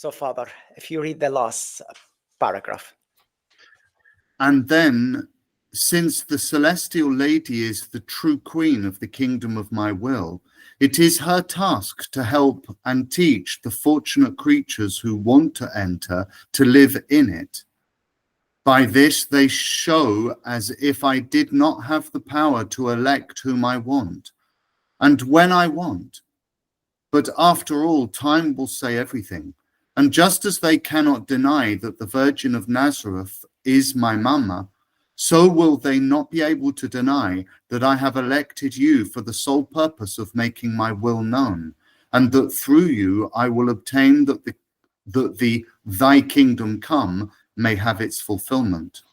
So, Father, if you read the last paragraph. And then, since the celestial lady is the true queen of the kingdom of my will, it is her task to help and teach the fortunate creatures who want to enter to live in it. By this they show as if I did not have the power to elect whom I want, and when I want. But after all, time will say everything. And just as they cannot deny that the Virgin of Nazareth is my mama, so will they not be able to deny that I have elected you for the sole purpose of making my will known, and that through you I will obtain that the thy kingdom come may have its fulfillment.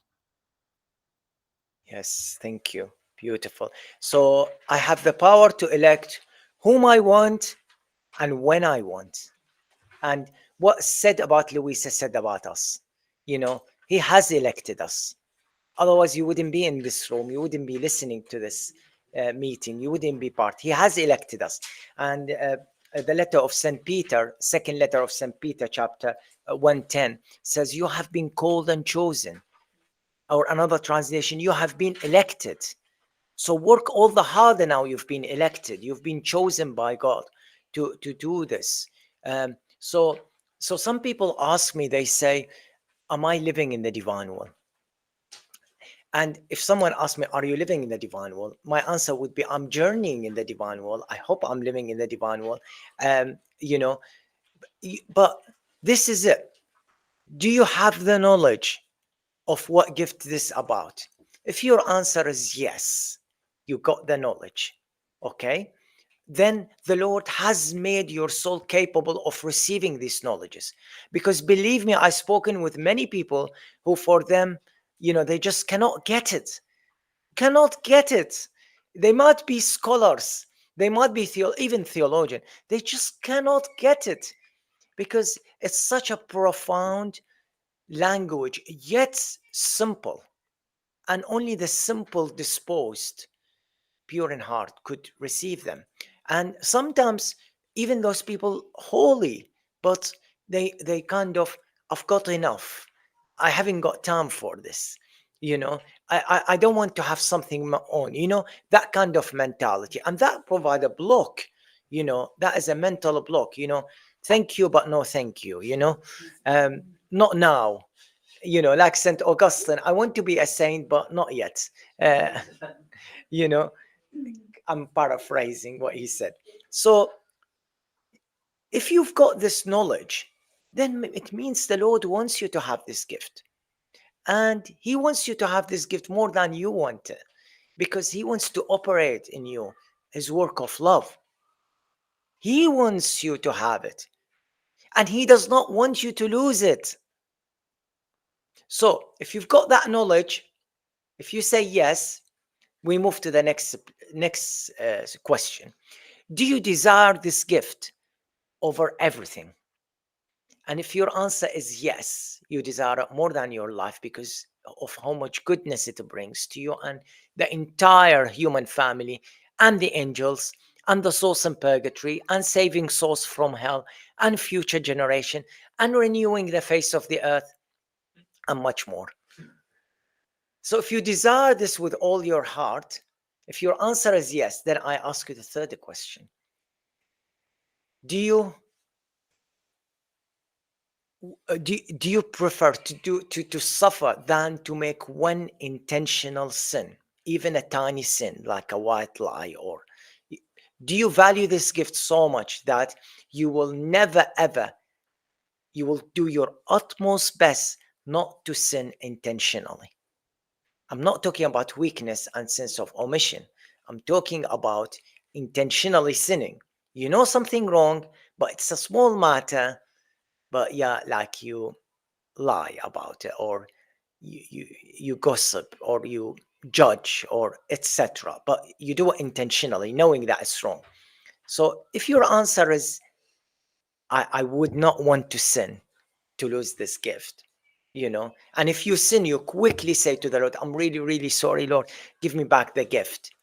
Yes, thank you. Beautiful. So I have the power to elect whom I want and when I want. And what said about Louisa said about us. You know, he has elected us. Otherwise, you wouldn't be in this room. You wouldn't be listening to this meeting. You wouldn't be part. He has elected us. And the letter of St. Peter, second letter of St. Peter, chapter 1:10, says, you have been called and chosen. Or another translation, you have been elected. So work all the harder now. You've been elected. You've been chosen by God to do this. So some people ask me, they say, am I living in the divine will? And if someone asks me, are you living in the divine will? My answer would be, I'm journeying in the divine will. I hope I'm living in the divine will. You know, but this is it. Do you have the knowledge of what gift this is about? If your answer is yes, you got the knowledge, okay? Then the Lord has made your soul capable of receiving these knowledges. Because believe me, I've spoken with many people who, for them, you know, they just cannot get it. Cannot get it. They might be scholars, they might be even theologian. They just cannot get it because it's such a profound language, yet simple. And only the simple disposed, pure in heart, could receive them. And sometimes even those people holy, but they kind of, I've got enough, I haven't got time for this, you know, I don't want to have something my own, you know, that kind of mentality. And that provide a block, you know, that is a mental block, you know. Thank you but no thank you, you know. Not now, you know, like St. Augustine, I want to be a saint but not yet. uh, you know, I'm paraphrasing what he said. So if you've got this knowledge, then it means the Lord wants you to have this gift. And he wants you to have this gift more than you want it, because he wants to operate in you his work of love. He wants you to have it, and he does not want you to lose it. So if you've got that knowledge, if you say yes, we move to the next question. Do you desire this gift over everything? And if your answer is yes, you desire it more than your life because of how much goodness it brings to you and the entire human family and the angels and the souls in purgatory and saving souls from hell and future generation and renewing the face of the earth and much more. So if you desire this with all your heart, if your answer is yes, then I ask you the third question. Do you prefer to suffer than to make one intentional sin, even a tiny sin like a white lie? Or do you value this gift so much that you will never ever, you will do your utmost best not to sin intentionally? I'm not talking about weakness and sense of omission. I'm talking about intentionally sinning. You know something wrong, but it's a small matter, but yeah, like you lie about it, or you gossip, or you judge, or etc. But you do it intentionally, knowing that it's wrong. So if your answer is, I would not want to sin to lose this gift, you know, and if you sin, you quickly say to the Lord, I'm really, really sorry, Lord, give me back the gift.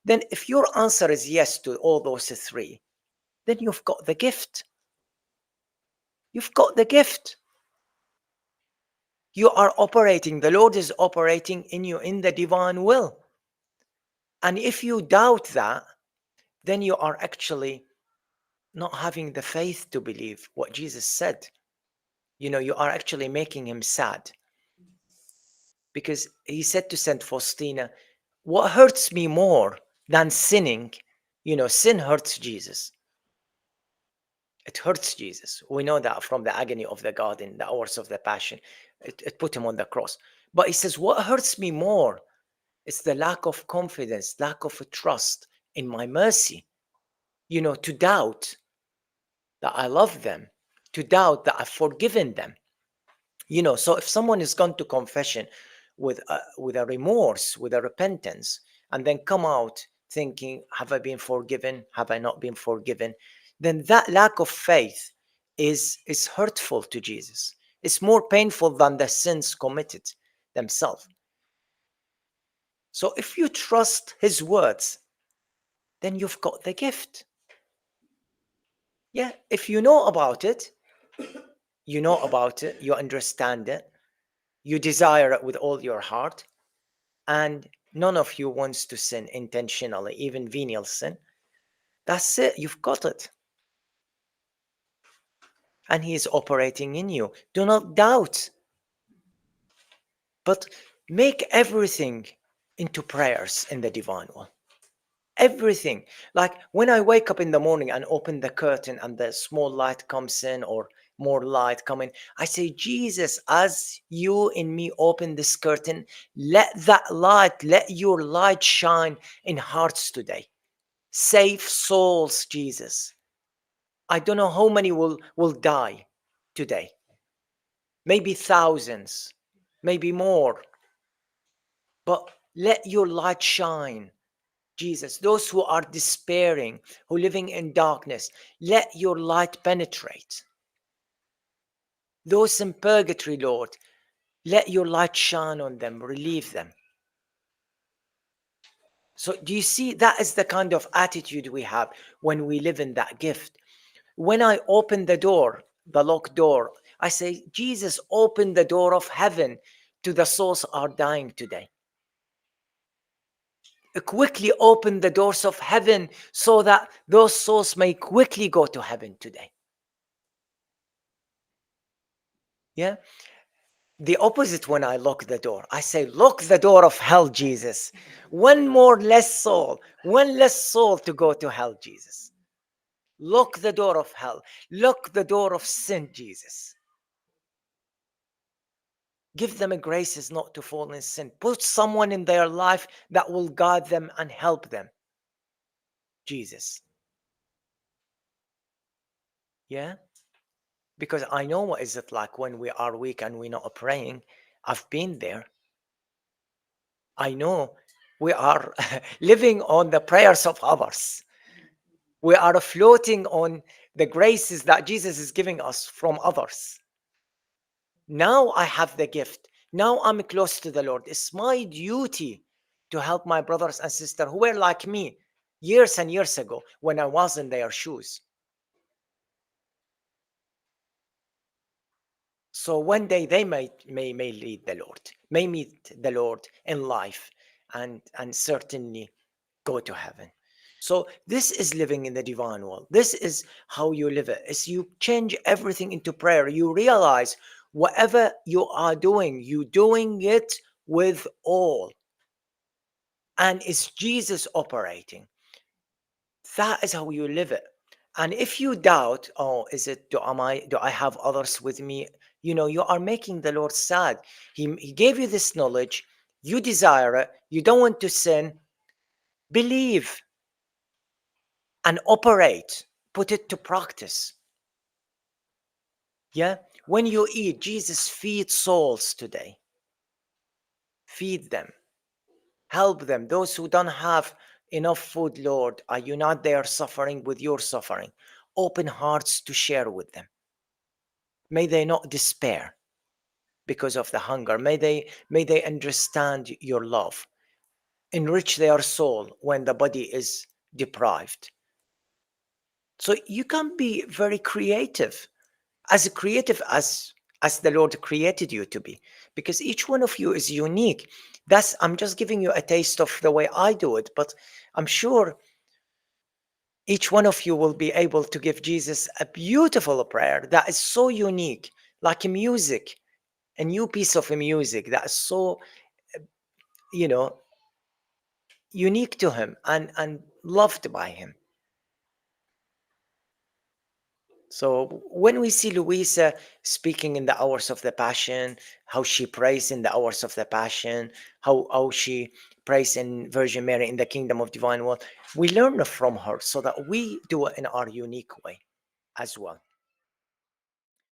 Then if your answer is yes to all those three, then you've got the gift. You've got the gift. You are operating, the Lord is operating in you in the divine will. And if you doubt that, then you are actually not having the faith to believe what Jesus said. You are actually making him sad, because he said to Saint Faustina, what hurts me more than sinning? Sin hurts Jesus. It hurts Jesus. We know that from the agony of the garden, the hours of the passion. It put him on the cross. But he says, what hurts me more is the lack of confidence, lack of trust in my mercy. To doubt that I love them, to doubt that I've forgiven them. So if someone is gone to confession with a remorse, with a repentance, and then come out thinking, have I been forgiven? Have I not been forgiven? Then that lack of faith is hurtful to Jesus. It's more painful than the sins committed themselves. So if you trust his words, then you've got the gift. Yeah, if you know about it, you understand it, you desire it with all your heart, and none of you wants to sin intentionally, even venial sin, that's it, you've got it. And he is operating in you. Do not doubt, but make everything into prayers in the divine one. Everything. Like when I wake up in the morning and open the curtain and the small light comes in, or more light coming, I say, Jesus, as you in me open this curtain, let your light shine in hearts today. Save souls, Jesus. I don't know how many will die today. Maybe thousands, maybe more. But let your light shine, Jesus. Those who are despairing, who are living in darkness, let your light penetrate. Those in purgatory, Lord, let your light shine on them, relieve them. So do you see, that is the kind of attitude we have when we live in that gift. When I open the door, the locked door, I say, Jesus, open the door of heaven to the souls are dying today. Quickly open the doors of heaven so that those souls may quickly go to heaven today. Yeah. The opposite, when I lock the door, I say, lock the door of hell, Jesus. One less soul to go to hell, Jesus. Lock the door of hell. Lock the door of sin, Jesus. Give them a graces not to fall in sin. Put someone in their life that will guide them and help them, Jesus. Yeah? Because I know what is it like when we are weak and we're not praying. I've been there. I know we are living on the prayers of others. We are floating on the graces that Jesus is giving us from others. Now I have the gift. Now I'm close to the Lord. It's my duty to help my brothers and sisters who were like me years and years ago when I was in their shoes. So one day they may lead the Lord, may meet the Lord in life, and certainly go to heaven. So this is living in the divine world. This is how you live it. Is you change everything into prayer. You realize whatever you are doing, you doing it with all. And it's Jesus operating. That is how you live it. And if you doubt, oh, do I have others with me? You are making the Lord sad. He gave you this knowledge. You desire it. You don't want to sin. Believe and operate. Put it to practice. Yeah. When you eat, Jesus feeds souls today. Feed them. Help them. Those who don't have enough food, Lord, are you not there suffering with your suffering? Open hearts to share with them. May they not despair because of the hunger. May they understand your love. Enrich their soul when the body is deprived. So you can be very creative as creative as the Lord created you to be, because each one of you is unique. That's, I'm just giving you a taste of the way I do it, but I'm sure each one of you will be able to give Jesus a beautiful prayer that is so unique, like music, a new piece of music that is so, you know, unique to him and loved by him. So when we see Louisa speaking in the hours of the Passion, how she prays in the hours of the Passion, how she prays in Virgin Mary in the Kingdom of Divine Will, we learn from her so that we do it in our unique way as well.